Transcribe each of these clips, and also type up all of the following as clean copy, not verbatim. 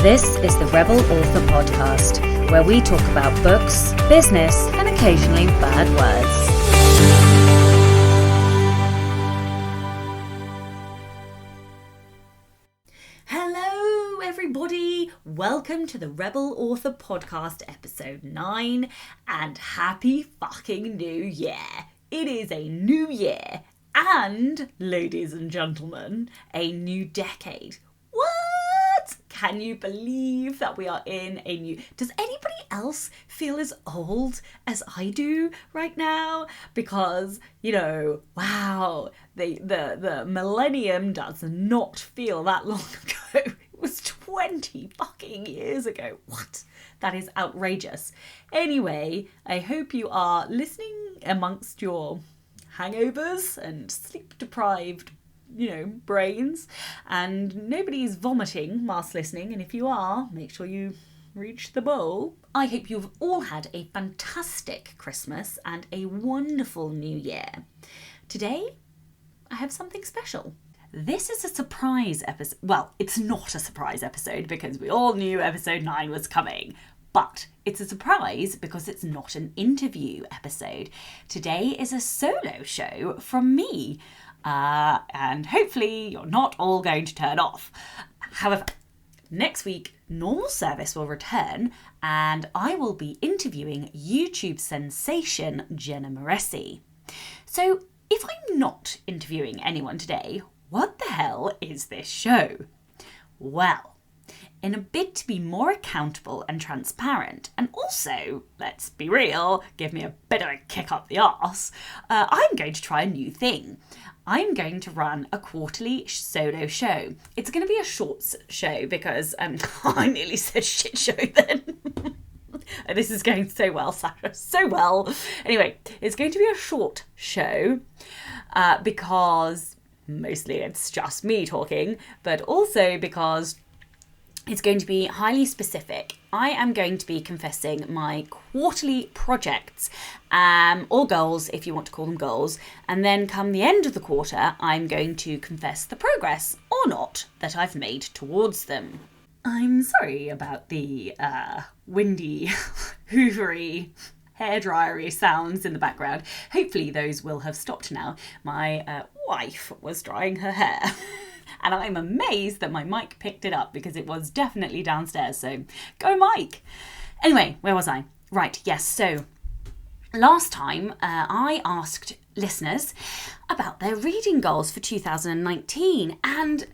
This is the Rebel Author Podcast, where we talk about books, business, and occasionally bad words. Hello, everybody. Welcome to the Rebel Author Podcast, episode 9, and happy fucking New Year. It is a new year, and, ladies and gentlemen, a new decade. What? Can you believe that we are in a new... Does anybody else feel as old as I do right now? Because, wow, the millennium does not feel that long ago. It was 20 fucking years ago. What? That is outrageous. Anyway, I hope you are listening amongst your hangovers and sleep-deprived brains, and nobody's vomiting whilst listening, and if you are, make sure you reach the bowl. I hope you've all had a fantastic Christmas and a wonderful New Year. Today, I have something special. This is a surprise episode. Well, it's not a surprise episode because we all knew episode 9 was coming. But it's a surprise because it's not an interview episode. Today is a solo show from me. And hopefully you're not all going to turn off. However, next week, normal service will return and I will be interviewing YouTube sensation Jenna Moreci. So if I'm not interviewing anyone today, what the hell is this show? Well, in a bid to be more accountable and transparent, and also, let's be real, give me a bit of a kick up the arse, I'm going to try a new thing. I'm going to run a quarterly solo show. It's going to be a short show because I nearly said shit show then. This is going so well, Sacha, so well. Anyway, it's going to be a short show because mostly it's just me talking, but also because it's going to be highly specific. I am going to be confessing my quarterly projects, or goals, if you want to call them goals, and then come the end of the quarter, I'm going to confess the progress, or not, that I've made towards them. I'm sorry about the windy, hoovery, hairdryery sounds in the background. Hopefully those will have stopped now. My wife was drying her hair. And I'm amazed that my mic picked it up because it was definitely downstairs. So go mic. Anyway, where was I? Right, yes. So last time I asked listeners about their reading goals for 2019, and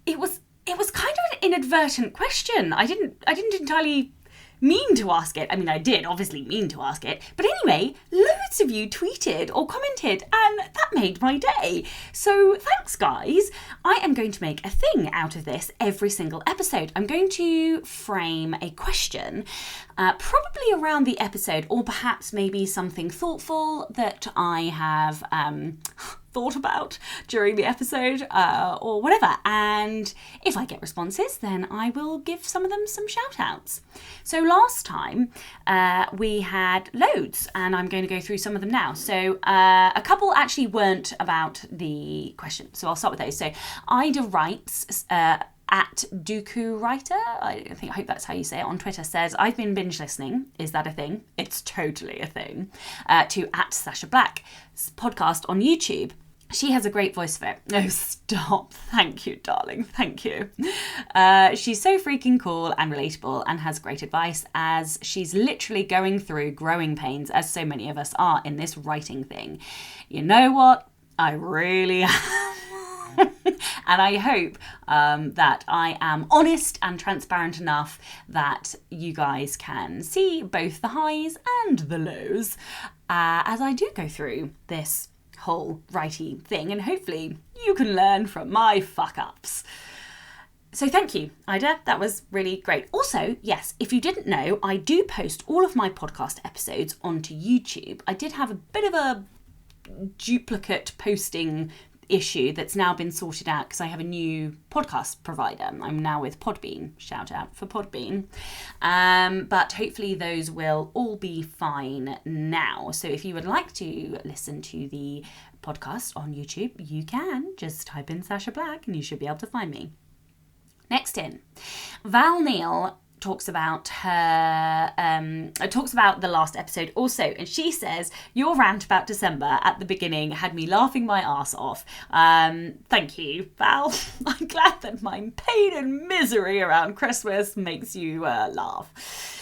it was kind of an inadvertent question. I didn't entirely mean to ask it. I mean, I did obviously mean to ask it. But anyway, loads of you tweeted or commented and that made my day. So thanks, guys. I am going to make a thing out of this every single episode. I'm going to frame a question, probably around the episode, or perhaps maybe something thoughtful that I have thought about during the episode, or whatever. And if I get responses, then I will give some of them some shout outs. So last time we had loads, and I'm going to go through some of them now. So a couple actually weren't about the question, so I'll start with those. So Ida writes, at Dooku Writer, I hope that's how you say it, on Twitter, says, I've been binge listening. Is that a thing? It's totally a thing. To at Sacha Black podcast on YouTube. She has a great voice for it. No, stop. Thank you, darling. Thank you. She's so freaking cool and relatable and has great advice, as she's literally going through growing pains, as so many of us are in this writing thing. You know what? I really am. And I hope that I am honest and transparent enough that you guys can see both the highs and the lows as I do go through this whole writing thing, and hopefully you can learn from my fuck-ups. So thank you, Ida. That was really great. Also, yes, if you didn't know, I do post all of my podcast episodes onto YouTube. I did have a bit of a duplicate posting issue that's now been sorted out because I have a new podcast provider. I'm now with Podbean. Shout out for Podbean. But hopefully those will all be fine now. So if you would like to listen to the podcast on YouTube, you can. Just type in Sacha Black and you should be able to find me. Next in, Val Neal talks about the last episode also, and she says your rant about December at the beginning had me laughing my ass off. Thank you, Val. I'm glad that my pain and misery around Christmas makes you laugh.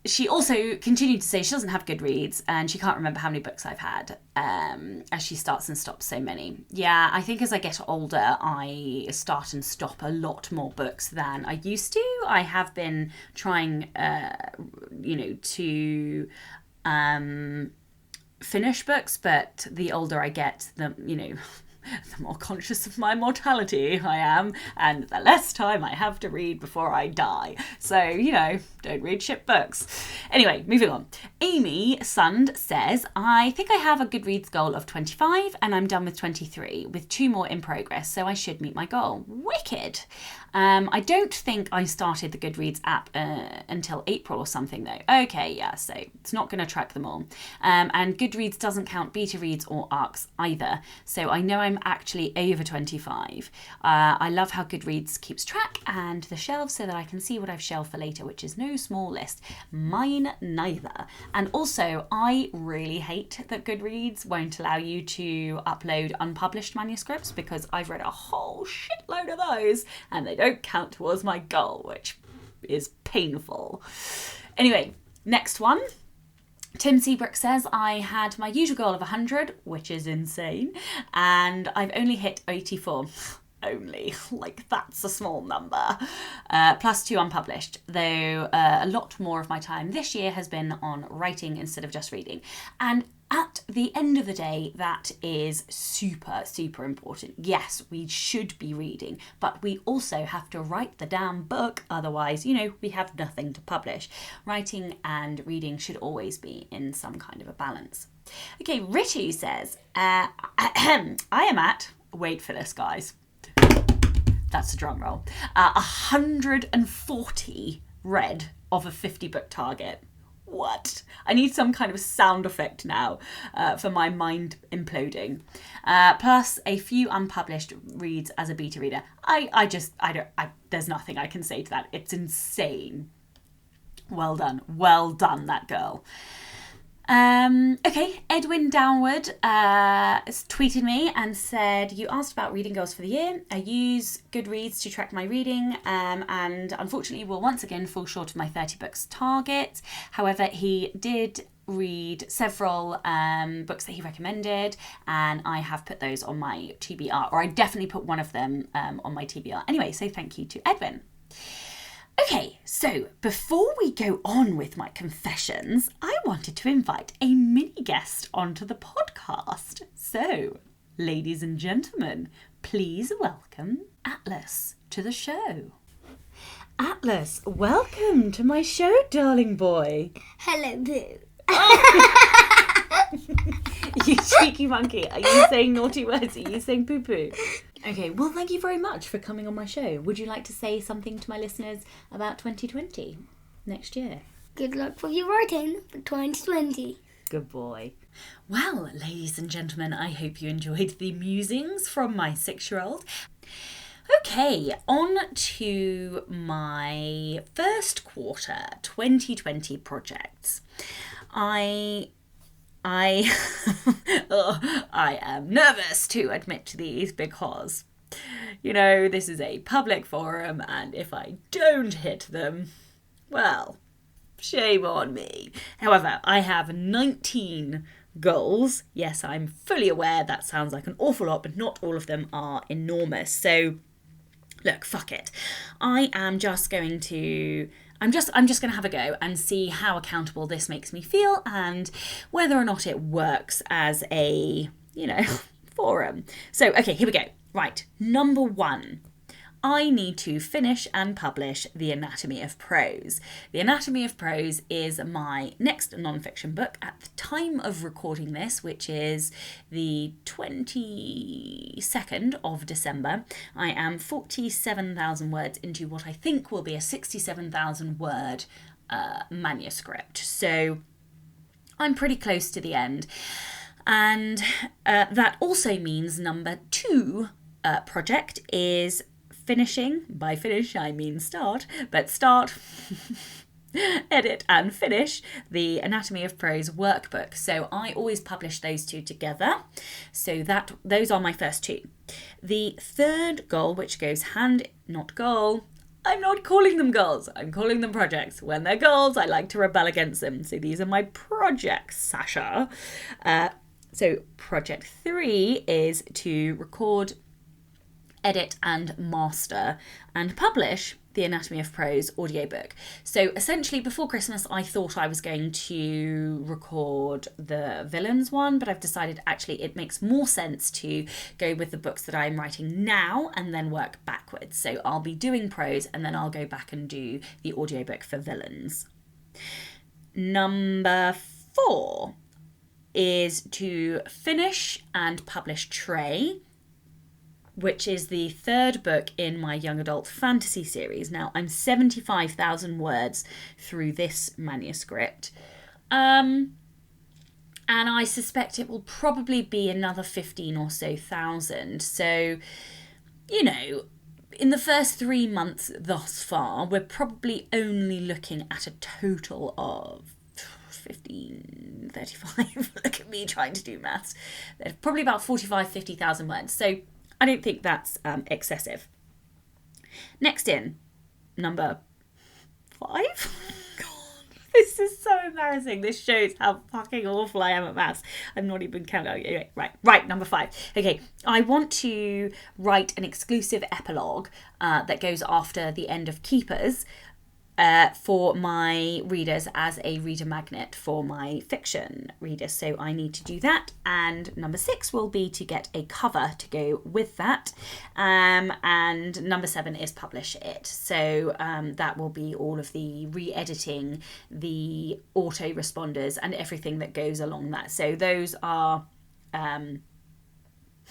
She also continued to say she doesn't have Goodreads and she can't remember how many books I've had, as she starts and stops so many. Yeah, I think as I get older, I start and stop a lot more books than I used to. I have been trying, to finish books, but the older I get, the more conscious of my mortality I am, and the less time I have to read before I die. So, don't read shit books. Anyway, moving on. Amy Sund says, I think I have a Goodreads goal of 25 and I'm done with 23, with 2 more in progress, so I should meet my goal. Wicked. I don't think I started the Goodreads app until April or something though. Okay, yeah, so it's not going to track them all. And Goodreads doesn't count beta reads or ARCs either, so I know I'm actually over 25. I love how Goodreads keeps track and the shelves so that I can see what I've shelved for later, which is no small list. Mine neither. And also, I really hate that Goodreads won't allow you to upload unpublished manuscripts, because I've read a whole shitload of those and they don't count towards my goal, which is painful. Anyway, next one. Tim Seabrook says, I had my usual goal of 100, which is insane, and I've only hit 84. Only, like, that's a small number. Plus 2 unpublished, though a lot more of my time this year has been on writing instead of just reading. And at the end of the day, that is super, super important. Yes, we should be reading, but we also have to write the damn book. Otherwise, we have nothing to publish. Writing and reading should always be in some kind of a balance. Okay, Ritu says, I am at, wait for this, guys. That's a drum roll. 140 read of a 50 book target. What? I need some kind of sound effect now for my mind imploding. Plus a few unpublished reads as a beta reader. There's nothing I can say to that. It's insane. Well done, that girl. Okay, Edwin Downward tweeted me and said, you asked about reading goals for the year. I use Goodreads to track my reading, and unfortunately will once again fall short of my 30 books target. However, he did read several books that he recommended, and I have put those on my TBR, or I definitely put one of them on my TBR. Anyway, so thank you to Edwin. Okay, so before we go on with my confessions, I wanted to invite a mini guest onto the podcast. So, ladies and gentlemen, please welcome Atlas to the show. Atlas, welcome to my show, darling boy. Hello, boo. You cheeky monkey. Are you saying naughty words? Are you saying poo-poo? Okay, well, thank you very much for coming on my show. Would you like to say something to my listeners about 2020 next year? Good luck for your writing for 2020. Good boy. Well, ladies and gentlemen, I hope you enjoyed the musings from my 6-year-old. Okay, on to my first quarter 2020 projects. I am nervous to admit to these because, this is a public forum, and if I don't hit them, well, shame on me. However, I have 19 goals. Yes, I'm fully aware that sounds like an awful lot, but not all of them are enormous. So, look, fuck it. I'm just going to have a go and see how accountable this makes me feel and whether or not it works as a, forum. So, okay, here we go. Right, number 1. I need to finish and publish The Anatomy of Prose. The Anatomy of Prose is my next non-fiction book at the time of recording this, which is the 22nd of December. I am 47,000 words into what I think will be a 67,000 word manuscript. So I'm pretty close to the end. And that also means number 2 project is finishing, by finish I mean start, but start, edit and finish the Anatomy of Prose workbook. So I always publish those two together. So those are my first two. The third goal, which goes I'm not calling them goals, I'm calling them projects. When they're goals, I like to rebel against them. So these are my projects, Sacha. So project 3 is to record, edit and master and publish the Anatomy of Prose audiobook. So essentially before Christmas I thought I was going to record the villains one, but I've decided actually it makes more sense to go with the books that I'm writing now and then work backwards. So I'll be doing prose and then I'll go back and do the audiobook for villains. Number 4 is to finish and publish Trey, which is the third book in my young adult fantasy series. Now, I'm 75,000 words through this manuscript. And I suspect it will probably be another 15 or so thousand. So, in the first 3 months thus far, we're probably only looking at a total of 35. Look at me trying to do maths. There's probably about 50,000 words. So I don't think that's excessive. Next in, number 5. God, this is so embarrassing. This shows how fucking awful I am at maths. I'm not even counting. Anyway, right, number 5. Okay, I want to write an exclusive epilogue that goes after the end of Keepers, for my readers as a reader magnet for my fiction readers. So I need to do that. And number 6 will be to get a cover to go with that. And number 7 is publish it. So that will be all of the re-editing, the autoresponders and everything that goes along that. So those are... I've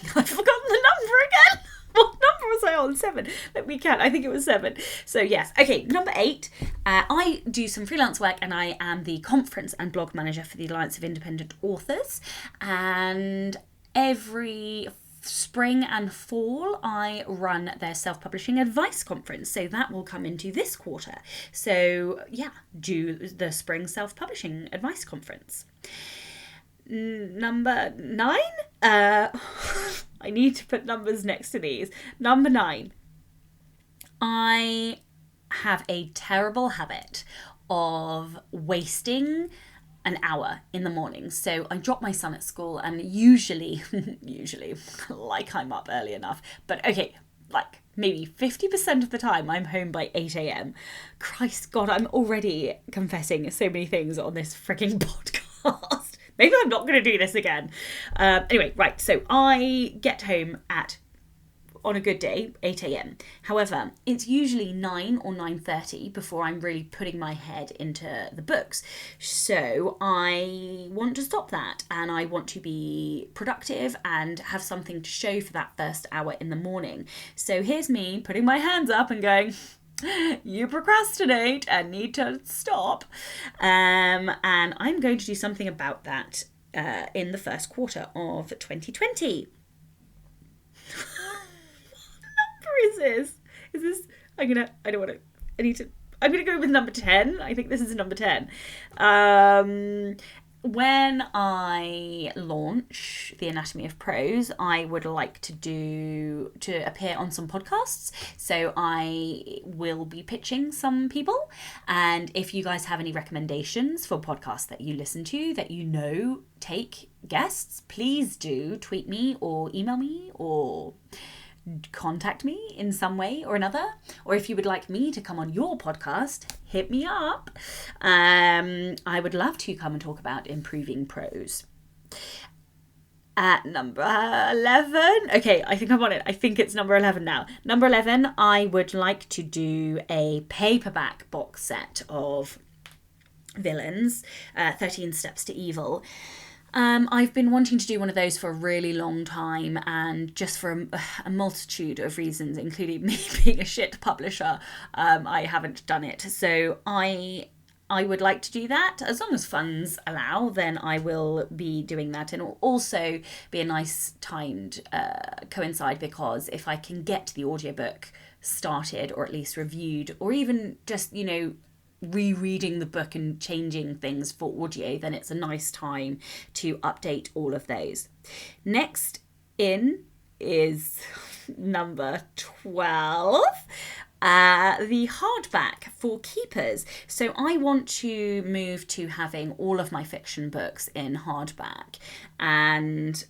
forgotten the number again. What number was I on? 7. Let me count. I think it was 7. So yes. Okay, number 8. I do some freelance work and I am the conference and blog manager for the Alliance of Independent Authors. And every spring and fall I run their self-publishing advice conference. So that will come into this quarter. So yeah, do the spring self-publishing advice conference. Number 9. I need to put numbers next to these. Number 9. I have a terrible habit of wasting an hour in the morning. So I drop my son at school and usually, like I'm up early enough, but okay, like maybe 50% of the time I'm home by 8 a.m. Christ God, I'm already confessing so many things on this freaking podcast. Maybe I'm not going to do this again. Anyway, right, so I get home on a good day, 8 a.m. However, it's usually 9 or 9:30 before I'm really putting my head into the books. So I want to stop that and I want to be productive and have something to show for that first hour in the morning. So here's me putting my hands up and going... You procrastinate and need to stop. And I'm going to do something about that in the first quarter of 2020. What number is this? Is this... I'm going to go with number 10. I think this is number 10. When I launch the Anatomy of Prose, I would like to appear on some podcasts. So I will be pitching some people. And if you guys have any recommendations for podcasts that you listen to, that take guests, please do tweet me or email me or contact me in some way or another. Or if you would like me to come on your podcast, hit me up. I would love to come and talk about improving prose. At number 11, okay, I think I'm on it. I think it's number 11 now. Number 11, I would like to do a paperback box set of villains, 13 Steps to Evil. I've been wanting to do one of those for a really long time, and just for a multitude of reasons, including me being a shit publisher, I haven't done it. So I would like to do that. As long as funds allow, then I will be doing that. And it will also be a nice timed coincide, because if I can get the audiobook started or at least reviewed, or even just, rereading the book and changing things for audio, then it's a nice time to update all of those. Next in is number 12. The hardback for keepers. So I want to move to having all of my fiction books in hardback, and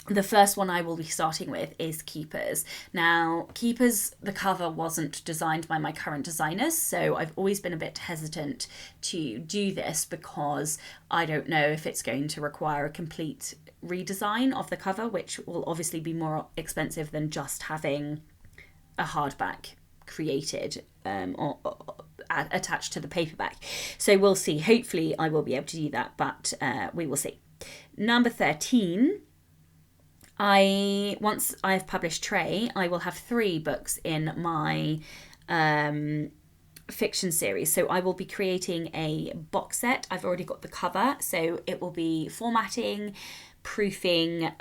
the first one I will be starting with is Keepers. Now, Keepers, the cover wasn't designed by my current designers, so I've always been a bit hesitant to do this because I don't know if it's going to require a complete redesign of the cover, which will obviously be more expensive than just having a hardback created or attached to the paperback. So we'll see. Hopefully I will be able to do that, but we will see. Number 13, once I've published Trey, I will have 3 books in my fiction series. So I will be creating a box set. I've already got the cover, so it will be formatting, proofing,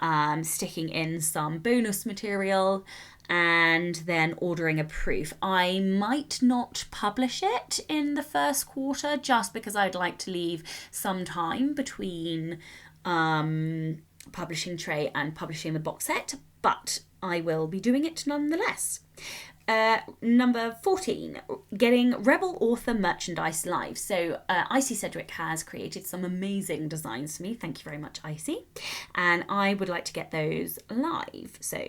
sticking in some bonus material, and then ordering a proof. I might not publish it in the first quarter just because I'd like to leave some time between publishing Trey and publishing the box set, but I will be doing it nonetheless. Number 14, getting Rebel Author merchandise live. So Icy Cedric has created some amazing designs for me. Thank you very much, Icy. And I would like to get those live. So,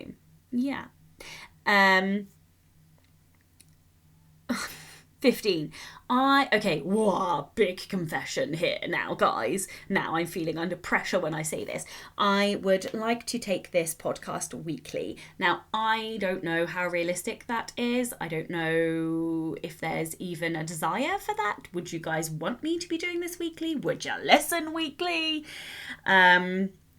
yeah. 15. Big confession here now, guys. Now I'm feeling under pressure when I say this. I would like to take this podcast weekly. Now, I don't know how realistic that is. I don't know if there's even a desire for that. Would you guys want me to be doing this weekly? Would you listen weekly?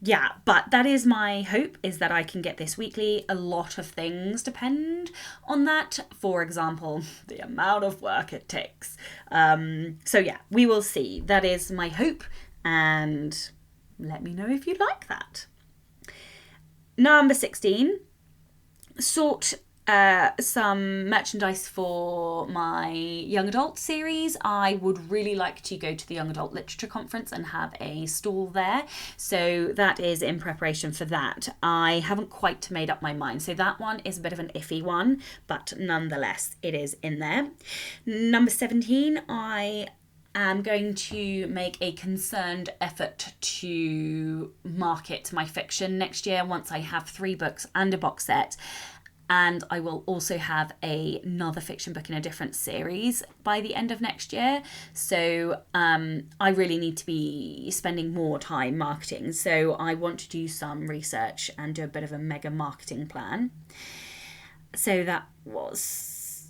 Yeah, but that is my hope, is that I can get this weekly. A lot of things depend on that. For example, the amount of work it takes. So yeah, we will see. That is my hope, and let me know if you like that. Number 16, sort some merchandise for my young adult series. I would really like to go to the Young Adult Literature Conference and have a stall there. So that is in preparation for that. I haven't quite made up my mind. So that one is a bit of an iffy one, but nonetheless, it is in there. Number 17, I am going to make a concerned effort to market my fiction next year once I have 3 books and a box set. And I will also have another fiction book in a different series by the end of next year. So I really need to be spending more time marketing. So I want to do some research and do a bit of a mega marketing plan. So that was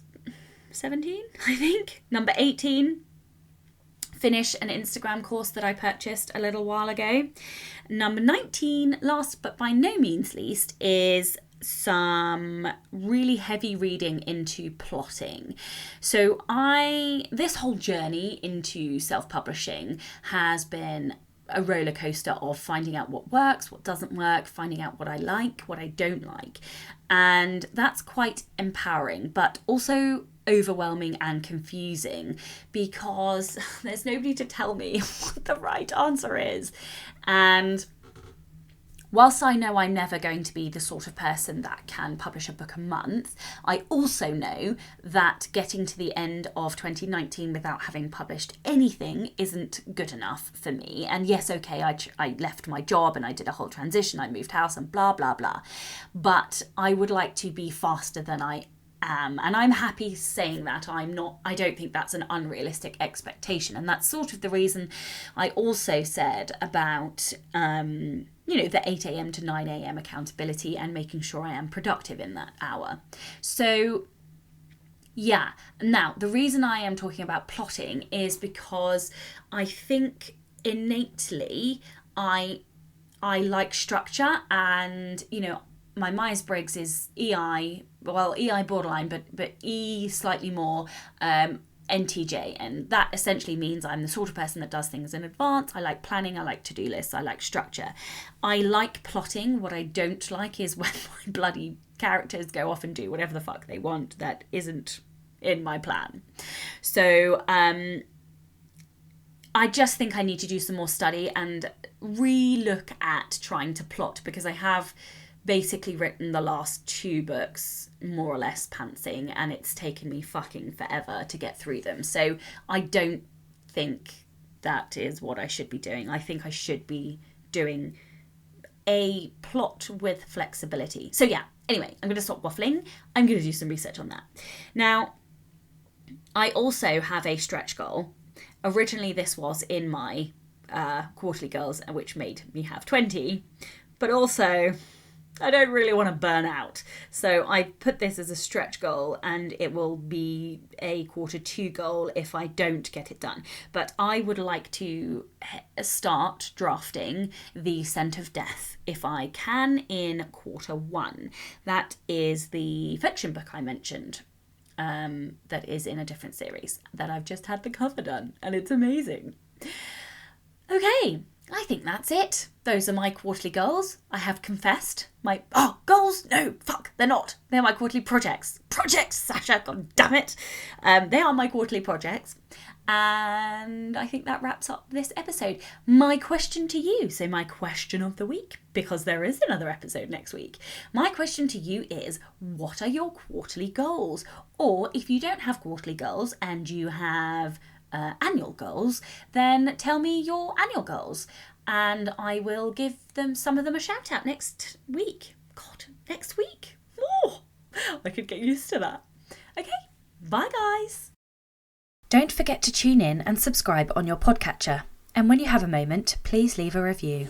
17, I think. Number 18, finish an Instagram course that I purchased a little while ago. Number 19, last but by no means least, is some really heavy reading into plotting. So this whole journey into self-publishing has been a roller coaster of finding out what works, what doesn't work, finding out what I like, what I don't like. And that's quite empowering, but also overwhelming and confusing because there's nobody to tell me what the right answer is. And whilst I know I'm never going to be the sort of person that can publish a book a month, I also know that getting to the end of 2019 without having published anything isn't good enough for me. And yes, okay, I left my job and I did a whole transition, I moved house and blah, blah, blah. But I would like to be faster than I am. And I'm happy saying that. I don't think that's an unrealistic expectation. And that's sort of the reason I also said about the 8 a.m. to 9 a.m. accountability and making sure I am productive in that hour. So, yeah. Now, the reason I am talking about plotting is because I think innately I like structure, and, my Myers-Briggs is EI borderline, but E slightly more, NTJ, and that essentially means I'm the sort of person that does things in advance. I like planning, I like to-do lists, I like structure. I like plotting. What I don't like is when my bloody characters go off and do whatever the fuck they want that isn't in my plan. So I just think I need to do some more study and re-look at trying to plot, because I have basically written the last 2 books more or less pantsing, and it's taken me fucking forever to get through them. So I don't think that is what I should be doing. I think I should be doing a plot with flexibility. So yeah, anyway, I'm going to stop waffling. I'm going to do some research on that. Now, I also have a stretch goal. Originally, this was in my quarterly goals, which made me have 20, but also I don't really want to burn out. So I put this as a stretch goal, and it will be a quarter 2 goal if I don't get it done. But I would like to start drafting The Scent of Death, if I can, in quarter 1. That is the fiction book I mentioned. That is in a different series that I've just had the cover done, and it's amazing. Okay, I think that's it. Those are my quarterly goals. I have confessed my goals. No, fuck, they're not. They're my quarterly projects. Projects, Sacha, god damn it. They are my quarterly projects. And I think that wraps up this episode. My question to you, so my question of the week, because there is another episode next week. My question to you is, what are your quarterly goals? Or if you don't have quarterly goals and you have annual goals, then tell me your annual goals, and I will give some of them a shout out next week. God, next week? Oh, I could get used to that. Okay, bye guys. Don't forget to tune in and subscribe on your podcatcher. And when you have a moment, please leave a review.